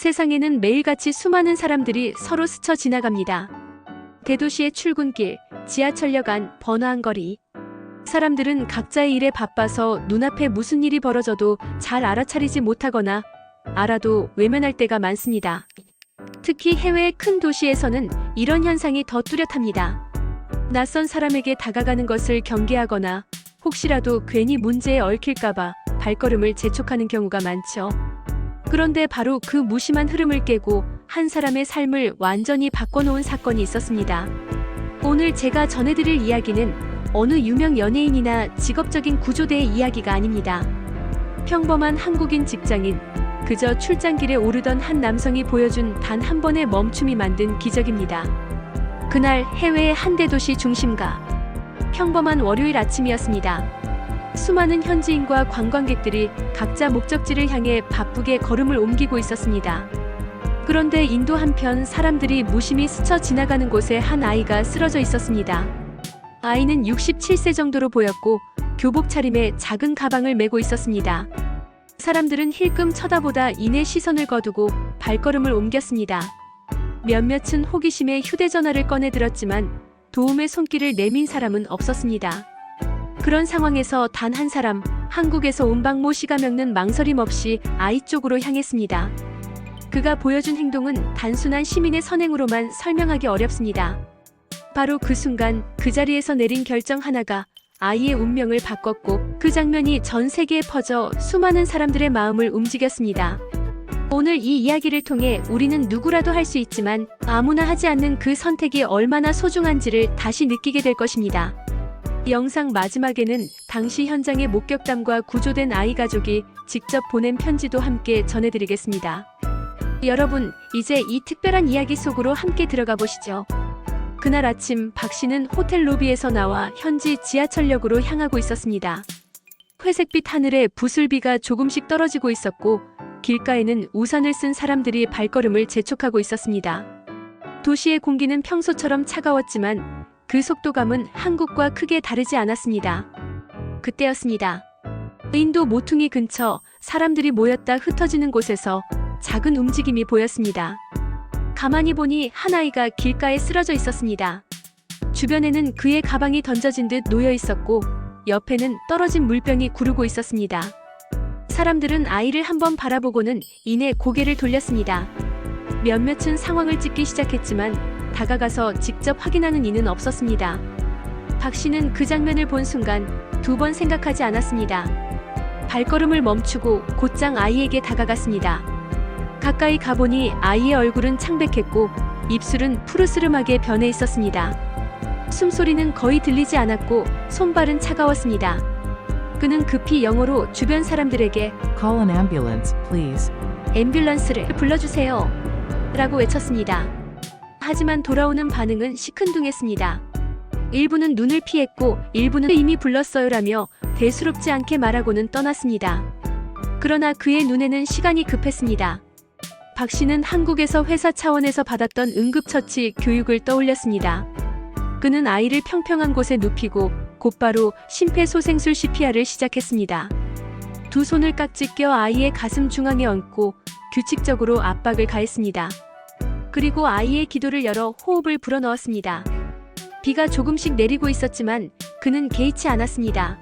세상에는 매일같이 수많은 사람들이 서로 스쳐 지나갑니다. 대도시의 출근길, 지하철역 안 번화한 거리. 사람들은 각자의 일에 바빠서 눈앞에 무슨 일이 벌어져도 잘 알아차리지 못하거나 알아도 외면할 때가 많습니다. 특히 해외의 큰 도시에서는 이런 현상이 더 뚜렷합니다. 낯선 사람에게 다가가는 것을 경계하거나 혹시라도 괜히 문제에 얽힐까봐 발걸음을 재촉하는 경우가 많죠. 그런데 바로 그 무심한 흐름을 깨고 한 사람의 삶을 완전히 바꿔놓은 사건이 있었습니다. 오늘 제가 전해드릴 이야기는 어느 유명 연예인이나 직업적인 구조대의 이야기가 아닙니다. 평범한 한국인 직장인, 그저 출장길에 오르던 한 남성이 보여준 단 한 번의 멈춤이 만든 기적입니다. 그날 해외의 한 대도시 중심가, 평범한 월요일 아침이었습니다. 수많은 현지인과 관광객들이 각자 목적지를 향해 바쁘게 걸음을 옮기고 있었습니다. 그런데 인도 한편 사람들이 무심히 스쳐 지나가는 곳에 한 아이가 쓰러져 있었습니다. 아이는 67세 정도로 보였고 교복 차림에 작은 가방을 메고 있었습니다. 사람들은 힐끔 쳐다보다 이내 시선을 거두고 발걸음을 옮겼습니다. 몇몇은 호기심에 휴대전화를 꺼내 들었지만 도움의 손길을 내민 사람은 없었습니다. 그런 상황에서 단 한 사람, 한국에서 온 박모 씨가 겪는 망설임 없이 아이 쪽으로 향했습니다. 그가 보여준 행동은 단순한 시민의 선행으로만 설명하기 어렵습니다. 바로 그 순간 그 자리에서 내린 결정 하나가 아이의 운명을 바꿨고 그 장면이 전 세계에 퍼져 수많은 사람들의 마음을 움직였습니다. 오늘 이 이야기를 통해 우리는 누구라도 할 수 있지만 아무나 하지 않는 그 선택이 얼마나 소중한지를 다시 느끼게 될 것입니다. 영상 마지막에는 당시 현장의 목격담과 구조된 아이 가족이 직접 보낸 편지도 함께 전해드리겠습니다. 여러분, 이제 이 특별한 이야기 속으로 함께 들어가 보시죠. 그날 아침 박 씨는 호텔 로비에서 나와 현지 지하철역으로 향하고 있었습니다. 회색빛 하늘에 부슬비가 조금씩 떨어지고 있었고 길가에는 우산을 쓴 사람들이 발걸음을 재촉하고 있었습니다. 도시의 공기는 평소처럼 차가웠지만 그 속도감은 한국과 크게 다르지 않았습니다. 그때였습니다. 인도 모퉁이 근처 사람들이 모였다 흩어지는 곳에서 작은 움직임이 보였습니다. 가만히 보니 한 아이가 길가에 쓰러져 있었습니다. 주변에는 그의 가방이 던져진 듯 놓여 있었고 옆에는 떨어진 물병이 구르고 있었습니다. 사람들은 아이를 한번 바라보고는 이내 고개를 돌렸습니다. 몇몇은 상황을 찍기 시작했지만 다가가서 직접 확인하는 이는 없었습니다. 박 씨는 그 장면을 본 순간 두 번 생각하지 않았습니다. 발걸음을 멈추고 곧장 아이에게 다가갔습니다. 가까이 가보니 아이의 얼굴은 창백했고 입술은 푸르스름하게 변해 있었습니다. 숨소리는 거의 들리지 않았고 손발은 차가웠습니다. 그는 급히 영어로 주변 사람들에게 Call an ambulance, please. 앰뷸런스를 불러주세요 라고 외쳤습니다. 하지만 돌아오는 반응은 시큰둥했습니다. 일부는 눈을 피했고 일부는 이미 불렀어요라며 대수롭지 않게 말하고는 떠났습니다. 그러나 그의 눈에는 시간이 급했습니다. 박 씨는 한국에서 회사 차원에서 받았던 응급처치 교육을 떠올렸습니다. 그는 아이를 평평한 곳에 눕히고 곧바로 심폐소생술 CPR을 시작했습니다. 두 손을 깍지 껴 아이의 가슴 중앙에 얹고 규칙적으로 압박을 가했습니다. 그리고 아이의 기도를 열어 호흡을 불어넣었습니다. 비가 조금씩 내리고 있었지만 그는 개의치 않았습니다.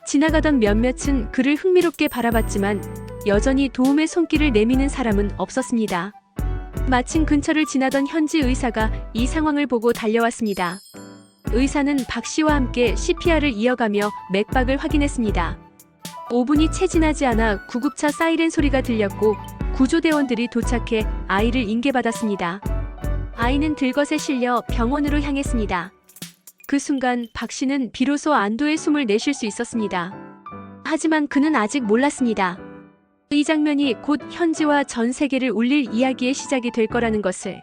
지나가던 몇몇은 그를 흥미롭게 바라봤지만 여전히 도움의 손길을 내미는 사람은 없었습니다. 마침 근처를 지나던 현지 의사가 이 상황을 보고 달려왔습니다. 의사는 박 씨와 함께 CPR을 이어가며 맥박을 확인했습니다. 5분이 채 지나지 않아 구급차 사이렌 소리가 들렸고 구조대원들이 도착해 아이를 인계받았습니다. 아이는 들것에 실려 병원으로 향했습니다. 그 순간 박 씨는 비로소 안도의 숨을 내쉴 수 있었습니다. 하지만 그는 아직 몰랐습니다. 이 장면이 곧 현지와 전 세계를 울릴 이야기의 시작이 될 거라는 것을.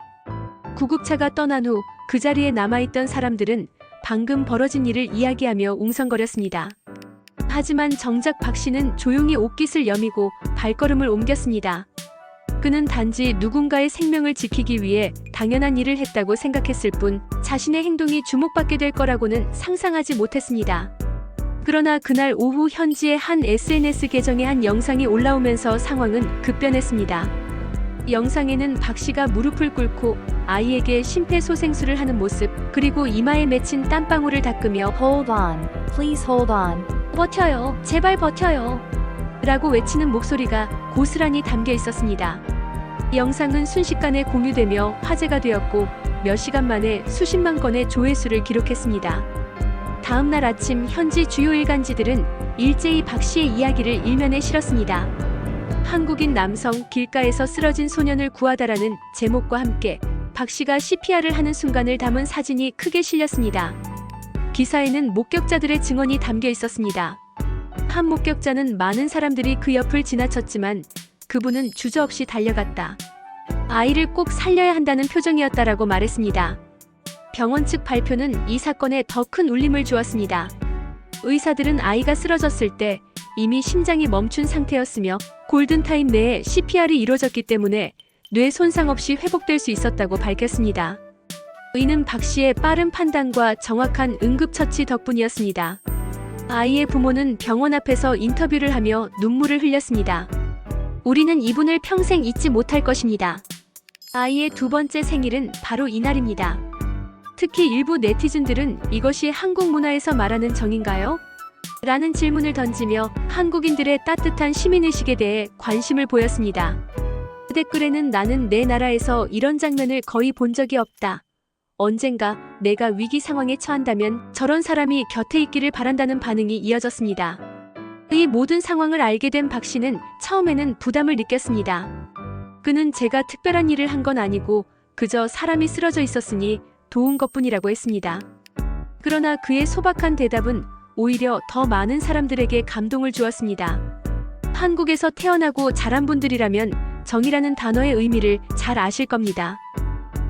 구급차가 떠난 후 그 자리에 남아있던 사람들은 방금 벌어진 일을 이야기하며 웅성거렸습니다. 하지만 정작 박 씨는 조용히 옷깃을 여미고 발걸음을 옮겼습니다. 그는 단지 누군가의 생명을 지키기 위해 당연한 일을 했다고 생각했을 뿐 자신의 행동이 주목받게 될 거라고는 상상하지 못했습니다. 그러나 그날 오후 현지의 한 SNS 계정에 한 영상이 올라오면서 상황은 급변했습니다. 영상에는 박 씨가 무릎을 꿇고 아이에게 심폐소생술을 하는 모습, 그리고 이마에 맺힌 땀방울을 닦으며 Hold on. Please hold on. 버텨요, 제발 버텨요 라고 외치는 목소리가 고스란히 담겨 있었습니다. 영상은 순식간에 공유되며 화제가 되었고 몇 시간 만에 수십만 건의 조회수를 기록했습니다. 다음 날 아침 현지 주요 일간지들은 일제히 박 씨의 이야기를 일면에 실었습니다. 한국인 남성 길가에서 쓰러진 소년을 구하다라는 제목과 함께 박 씨가 CPR을 하는 순간을 담은 사진이 크게 실렸습니다. 기사에는 목격자들의 증언이 담겨 있었습니다. 한 목격자는 많은 사람들이 그 옆을 지나쳤지만 그분은 주저없이 달려갔다. 아이를 꼭 살려야 한다는 표정이었다라고 말했습니다. 병원 측 발표는 이 사건에 더 큰 울림을 주었습니다. 의사들은 아이가 쓰러졌을 때 이미 심장이 멈춘 상태였으며 골든타임 내에 CPR이 이루어졌기 때문에 뇌 손상 없이 회복될 수 있었다고 밝혔습니다. 이는 박 씨의 빠른 판단과 정확한 응급처치 덕분이었습니다. 아이의 부모는 병원 앞에서 인터뷰를 하며 눈물을 흘렸습니다. 우리는 이분을 평생 잊지 못할 것입니다. 아이의 두 번째 생일은 바로 이날입니다. 특히 일부 네티즌들은 이것이 한국 문화에서 말하는 정인가요? 라는 질문을 던지며 한국인들의 따뜻한 시민의식에 대해 관심을 보였습니다. 댓글에는 나는 내 나라에서 이런 장면을 거의 본 적이 없다. 언젠가 내가 위기 상황에 처한다면 저런 사람이 곁에 있기를 바란다는 반응이 이어졌습니다. 이 모든 상황을 알게 된 박 씨는 처음에는 부담을 느꼈습니다. 그는 제가 특별한 일을 한 건 아니고 그저 사람이 쓰러져 있었으니 도운 것뿐이라고 했습니다. 그러나 그의 소박한 대답은 오히려 더 많은 사람들에게 감동을 주었습니다. 한국에서 태어나고 자란 분들이라면 정이라는 단어의 의미를 잘 아실 겁니다.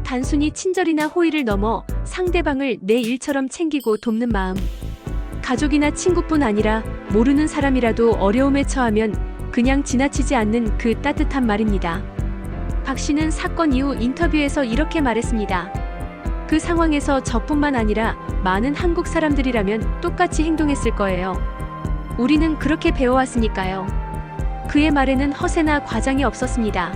단순히 친절이나 호의를 넘어 상대방을 내 일처럼 챙기고 돕는 마음. 가족이나 친구뿐 아니라 모르는 사람이라도 어려움에 처하면 그냥 지나치지 않는 그 따뜻한 말입니다. 박 씨는 사건 이후 인터뷰에서 이렇게 말했습니다. 그 상황에서 저뿐만 아니라 많은 한국 사람들이라면 똑같이 행동했을 거예요. 우리는 그렇게 배워왔으니까요. 그의 말에는 허세나 과장이 없었습니다.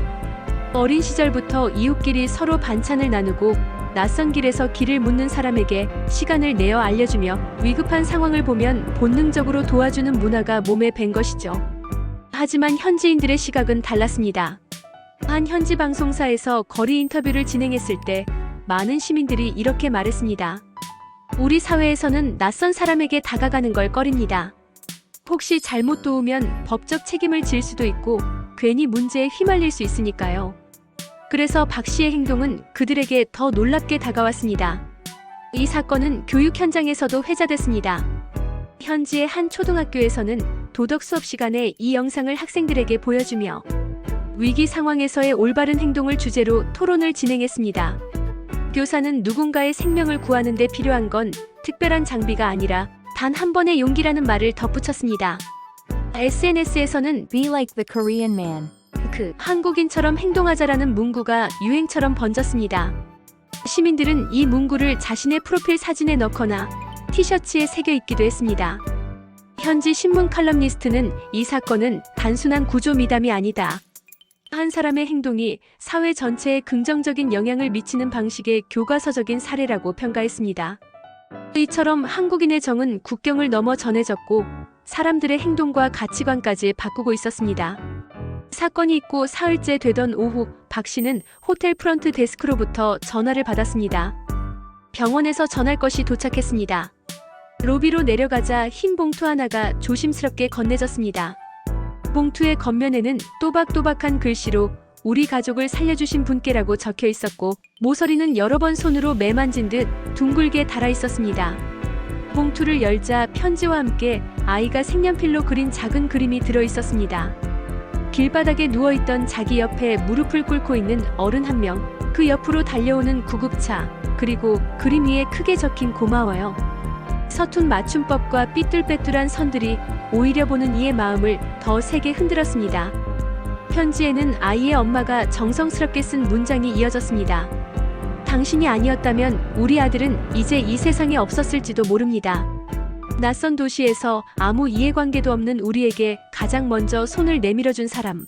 어린 시절부터 이웃끼리 서로 반찬을 나누고 낯선 길에서 길을 묻는 사람에게 시간을 내어 알려주며 위급한 상황을 보면 본능적으로 도와주는 문화가 몸에 밴 것이죠. 하지만 현지인들의 시각은 달랐습니다. 한 현지 방송사에서 거리 인터뷰를 진행했을 때 많은 시민들이 이렇게 말했습니다. 우리 사회에서는 낯선 사람에게 다가가는 걸 꺼립니다. 혹시 잘못 도우면 법적 책임을 질 수도 있고 괜히 문제에 휘말릴 수 있으니까요. 그래서 박 씨의 행동은 그들에게 더 놀랍게 다가왔습니다. 이 사건은 교육 현장에서도 회자됐습니다. 현지의 한 초등학교에서는 도덕 수업 시간에 이 영상을 학생들에게 보여주며 위기 상황에서의 올바른 행동을 주제로 토론을 진행했습니다. 교사는 누군가의 생명을 구하는 데 필요한 건 특별한 장비가 아니라 단 한 번의 용기라는 말을 덧붙였습니다. SNS에서는 Be like the Korean man. 한국인처럼 행동하자라는 문구가 유행처럼 번졌습니다. 시민들은 이 문구를 자신의 프로필 사진에 넣거나 티셔츠에 새겨 입기도 했습니다. 현지 신문 칼럼니스트는 이 사건은 단순한 구조 미담이 아니다. 한 사람의 행동이 사회 전체에 긍정적인 영향을 미치는 방식의 교과서적인 사례라고 평가했습니다. 이처럼 한국인의 정은 국경을 넘어 전해졌고 사람들의 행동과 가치관까지 바꾸고 있었습니다. 사건이 있고 사흘째 되던 오후 박 씨는 호텔 프런트 데스크로부터 전화를 받았습니다. 병원에서 전할 것이 도착했습니다. 로비로 내려가자 흰 봉투 하나가 조심스럽게 건네졌습니다. 봉투의 겉면에는 또박또박한 글씨로 우리 가족을 살려주신 분께라고 적혀 있었고 모서리는 여러 번 손으로 매만진 듯 둥글게 달아 있었습니다. 봉투를 열자 편지와 함께 아이가 색연필로 그린 작은 그림이 들어 있었습니다. 길바닥에 누워있던 자기 옆에 무릎을 꿇고 있는 어른 한 명, 그 옆으로 달려오는 구급차, 그리고 그림 위에 크게 적힌 고마워요. 서툰 맞춤법과 삐뚤빼뚤한 선들이 오히려 보는 이의 마음을 더 세게 흔들었습니다. 편지에는 아이의 엄마가 정성스럽게 쓴 문장이 이어졌습니다. 당신이 아니었다면 우리 아들은 이제 이 세상에 없었을지도 모릅니다. 낯선 도시에서 아무 이해관계도 없는 우리에게 가장 먼저 손을 내밀어준 사람.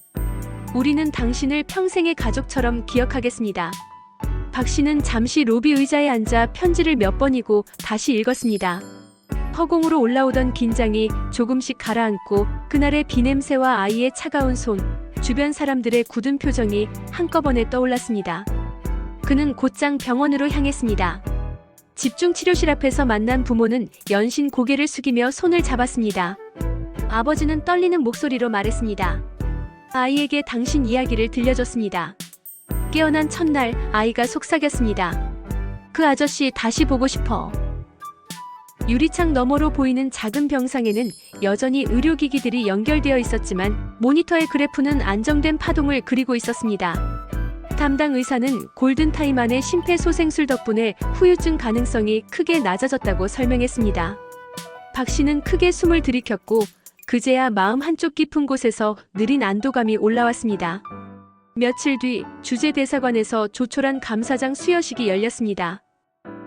우리는 당신을 평생의 가족처럼 기억하겠습니다. 박 씨는 잠시 로비 의자에 앉아 편지를 몇 번이고 다시 읽었습니다. 허공으로 올라오던 긴장이 조금씩 가라앉고 그날의 비냄새와 아이의 차가운 손, 주변 사람들의 굳은 표정이 한꺼번에 떠올랐습니다. 그는 곧장 병원으로 향했습니다. 집중치료실 앞에서 만난 부모는 연신 고개를 숙이며 손을 잡았습니다. 아버지는 떨리는 목소리로 말했습니다. 아이에게 당신 이야기를 들려줬습니다. 깨어난 첫날 아이가 속삭였습니다. 그 아저씨 다시 보고 싶어. 유리창 너머로 보이는 작은 병상에는 여전히 의료기기들이 연결되어 있었지만 모니터의 그래프는 안정된 파동을 그리고 있었습니다. 담당 의사는 골든타임 안의 심폐소생술 덕분에 후유증 가능성이 크게 낮아졌다고 설명했습니다. 박 씨는 크게 숨을 들이켰고 그제야 마음 한쪽 깊은 곳에서 느린 안도감이 올라왔습니다. 며칠 뒤 주재대사관에서 조촐한 감사장 수여식이 열렸습니다.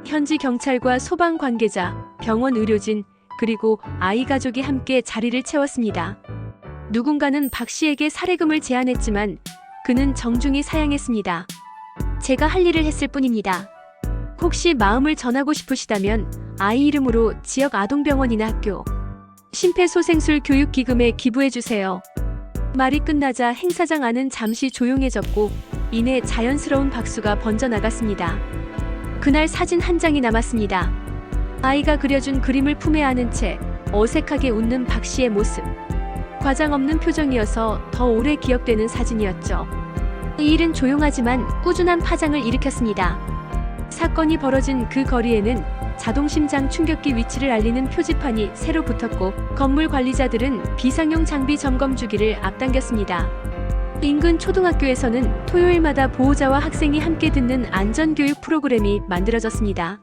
현지 경찰과 소방 관계자, 병원 의료진, 그리고 아이 가족이 함께 자리를 채웠습니다. 누군가는 박 씨에게 사례금을 제안했지만 그는 정중히 사양했습니다. 제가 할 일을 했을 뿐입니다. 혹시 마음을 전하고 싶으시다면 아이 이름으로 지역 아동병원이나 학교, 심폐소생술 교육기금에 기부해주세요. 말이 끝나자 행사장 안은 잠시 조용해졌고 이내 자연스러운 박수가 번져나갔습니다. 그날 사진 한 장이 남았습니다. 아이가 그려준 그림을 품에 안은 채 어색하게 웃는 박 씨의 모습. 과장 없는 표정이어서 더 오래 기억되는 사진이었죠. 이 일은 조용하지만 꾸준한 파장을 일으켰습니다. 사건이 벌어진 그 거리에는 자동심장 충격기 위치를 알리는 표지판이 새로 붙었고 건물 관리자들은 비상용 장비 점검 주기를 앞당겼습니다. 인근 초등학교에서는 토요일마다 보호자와 학생이 함께 듣는 안전교육 프로그램이 만들어졌습니다.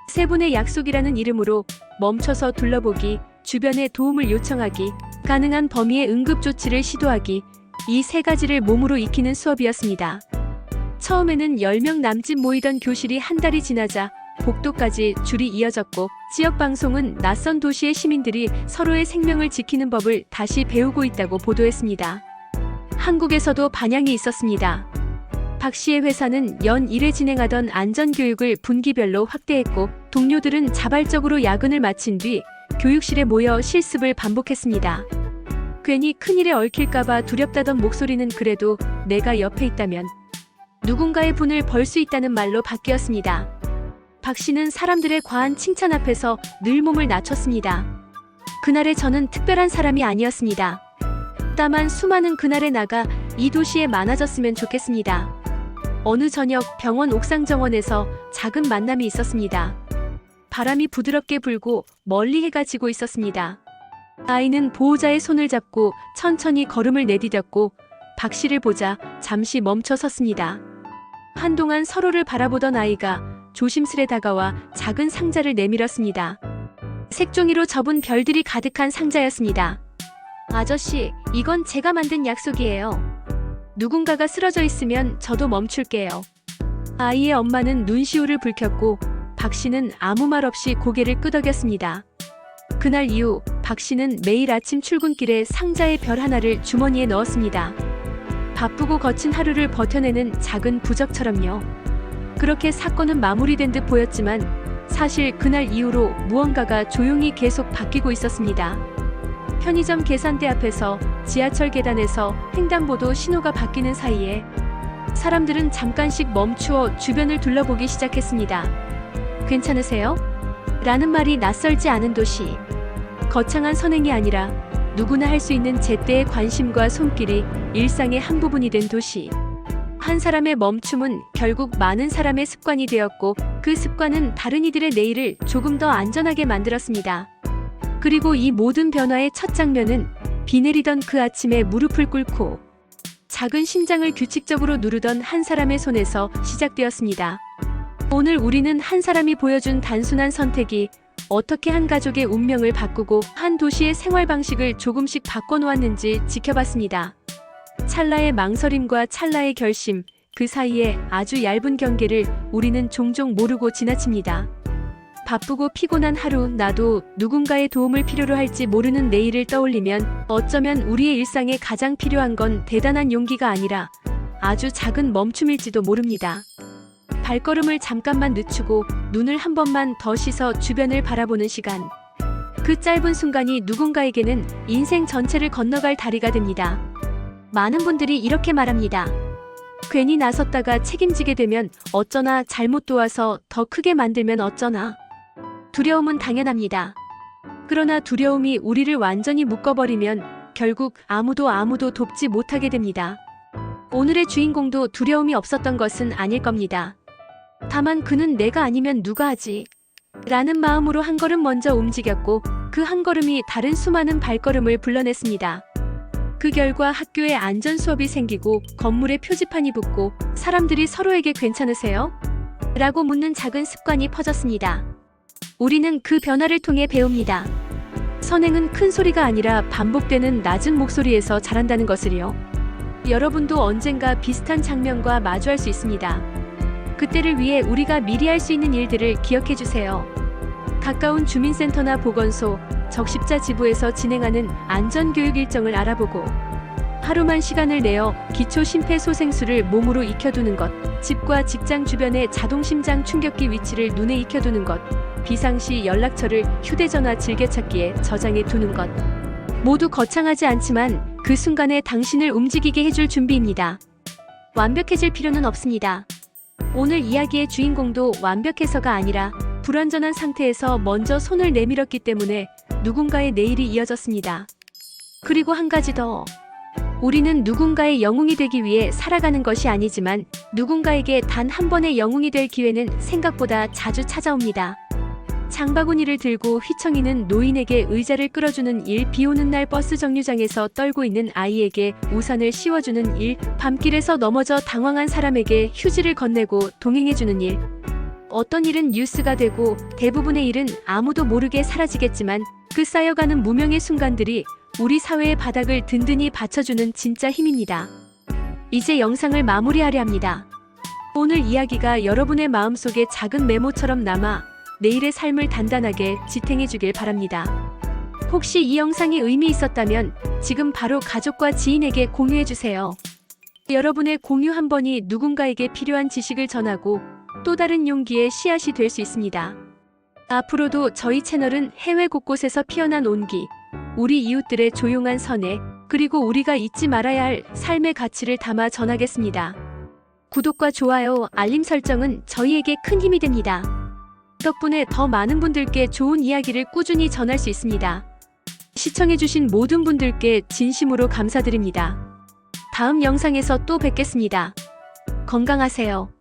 세 분의 약속이라는 이름으로 멈춰서 둘러보기, 주변에 도움을 요청하기, 가능한 범위의 응급조치를 시도하기, 이 세 가지를 몸으로 익히는 수업이었습니다. 처음에는 10명 남짓 모이던 교실이 한 달이 지나자 복도까지 줄이 이어졌고 지역 방송은 낯선 도시의 시민들이 서로의 생명을 지키는 법을 다시 배우고 있다고 보도했습니다. 한국에서도 반향이 있었습니다. 박 씨의 회사는 연 1회 진행하던 안전교육을 분기별로 확대했고 동료들은 자발적으로 야근을 마친 뒤 교육실에 모여 실습을 반복했습니다. 괜히 큰일에 얽힐까봐 두렵다던 목소리는 그래도 내가 옆에 있다면 누군가의 분을 벌 수 있다는 말로 바뀌었습니다. 박 씨는 사람들의 과한 칭찬 앞에서 늘 몸을 낮췄습니다. 그날의 저는 특별한 사람이 아니었습니다. 다만 수많은 그날에 나가 이 도시에 많아졌으면 좋겠습니다. 어느 저녁 병원 옥상 정원에서 작은 만남이 있었습니다. 바람이 부드럽게 불고 멀리 해가 지고 있었습니다. 아이는 보호자의 손을 잡고 천천히 걸음을 내디뎠고 박 씨를 보자 잠시 멈춰 섰습니다. 한동안 서로를 바라보던 아이가 조심스레 다가와 작은 상자를 내밀었습니다. 색종이로 접은 별들이 가득한 상자였습니다. 아저씨, 이건 제가 만든 약속이에요. 누군가가 쓰러져 있으면 저도 멈출게요. 아이의 엄마는 눈시울을 붉혔고 박 씨는 아무 말 없이 고개를 끄덕였습니다. 그날 이후 박 씨는 매일 아침 출근길에 상자의 별 하나를 주머니에 넣었습니다. 바쁘고 거친 하루를 버텨내는 작은 부적처럼요. 그렇게 사건은 마무리된 듯 보였지만 사실 그날 이후로 무언가가 조용히 계속 바뀌고 있었습니다. 편의점 계산대 앞에서 지하철 계단에서 횡단보도 신호가 바뀌는 사이에 사람들은 잠깐씩 멈추어 주변을 둘러보기 시작했습니다. 괜찮으세요? 라는 말이 낯설지 않은 도시. 거창한 선행이 아니라 누구나 할 수 있는 제때의 관심과 손길이 일상의 한 부분이 된 도시. 한 사람의 멈춤은 결국 많은 사람의 습관이 되었고 그 습관은 다른 이들의 내일을 조금 더 안전하게 만들었습니다. 그리고 이 모든 변화의 첫 장면은 비 내리던 그 아침에 무릎을 꿇고 작은 심장을 규칙적으로 누르던 한 사람의 손에서 시작되었습니다. 오늘 우리는 한 사람이 보여준 단순한 선택이 어떻게 한 가족의 운명을 바꾸고 한 도시의 생활 방식을 조금씩 바꿔놓았는지 지켜봤습니다. 찰나의 망설임과 찰나의 결심, 그 사이에 아주 얇은 경계를 우리는 종종 모르고 지나칩니다. 바쁘고 피곤한 하루, 나도 누군가의 도움을 필요로 할지 모르는 내일을 떠올리면 어쩌면 우리의 일상에 가장 필요한 건 대단한 용기가 아니라 아주 작은 멈춤일지도 모릅니다. 발걸음을 잠깐만 늦추고 눈을 한 번만 더 씻어 주변을 바라보는 시간. 그 짧은 순간이 누군가에게는 인생 전체를 건너갈 다리가 됩니다. 많은 분들이 이렇게 말합니다. 괜히 나섰다가 책임지게 되면 어쩌나, 잘못 도와서 더 크게 만들면 어쩌나. 두려움은 당연합니다. 그러나 두려움이 우리를 완전히 묶어버리면 결국 아무도 돕지 못하게 됩니다. 오늘의 주인공도 두려움이 없었던 것은 아닐 겁니다. 다만 그는 내가 아니면 누가 하지? 라는 마음으로 한 걸음 먼저 움직였고 그 한 걸음이 다른 수많은 발걸음을 불러냈습니다. 그 결과 학교에 안전 수업이 생기고 건물에 표지판이 붙고 사람들이 서로에게 괜찮으세요? 라고 묻는 작은 습관이 퍼졌습니다. 우리는 그 변화를 통해 배웁니다. 선행은 큰 소리가 아니라 반복되는 낮은 목소리에서 자란다는 것을요. 여러분도 언젠가 비슷한 장면과 마주할 수 있습니다. 그때를 위해 우리가 미리 할 수 있는 일들을 기억해 주세요. 가까운 주민센터나 보건소, 적십자 지부에서 진행하는 안전교육 일정을 알아보고 하루만 시간을 내어 기초 심폐소생술을 몸으로 익혀두는 것, 집과 직장 주변의 자동심장 충격기 위치를 눈에 익혀두는 것, 비상시 연락처를 휴대전화 즐겨찾기에 저장해 두는 것. 모두 거창하지 않지만 그 순간에 당신을 움직이게 해줄 준비입니다. 완벽해질 필요는 없습니다. 오늘 이야기의 주인공도 완벽해서가 아니라 불완전한 상태에서 먼저 손을 내밀었기 때문에 누군가의 내일이 이어졌습니다. 그리고 한 가지 더. 우리는 누군가의 영웅이 되기 위해 살아가는 것이 아니지만 누군가에게 단 한 번의 영웅이 될 기회는 생각보다 자주 찾아옵니다. 장바구니를 들고 휘청이는 노인에게 의자를 끌어주는 일, 비 오는 날 버스 정류장에서 떨고 있는 아이에게 우산을 씌워주는 일, 밤길에서 넘어져 당황한 사람에게 휴지를 건네고 동행해주는 일. 어떤 일은 뉴스가 되고 대부분의 일은 아무도 모르게 사라지겠지만 그 쌓여가는 무명의 순간들이 우리 사회의 바닥을 든든히 받쳐주는 진짜 힘입니다. 이제 영상을 마무리하려 합니다. 오늘 이야기가 여러분의 마음속에 작은 메모처럼 남아 내일의 삶을 단단하게 지탱해 주길 바랍니다. 혹시 이 영상이 의미 있었다면 지금 바로 가족과 지인에게 공유해 주세요. 여러분의 공유 한 번이 누군가에게 필요한 지식을 전하고 또 다른 용기의 씨앗이 될 수 있습니다. 앞으로도 저희 채널은 해외 곳곳에서 피어난 온기, 우리 이웃들의 조용한 선해, 그리고 우리가 잊지 말아야 할 삶의 가치를 담아 전하겠습니다. 구독과 좋아요, 알림 설정은 저희에게 큰 힘이 됩니다. 덕분에 더 많은 분들께 좋은 이야기를 꾸준히 전할 수 있습니다. 시청해주신 모든 분들께 진심으로 감사드립니다. 다음 영상에서 또 뵙겠습니다. 건강하세요.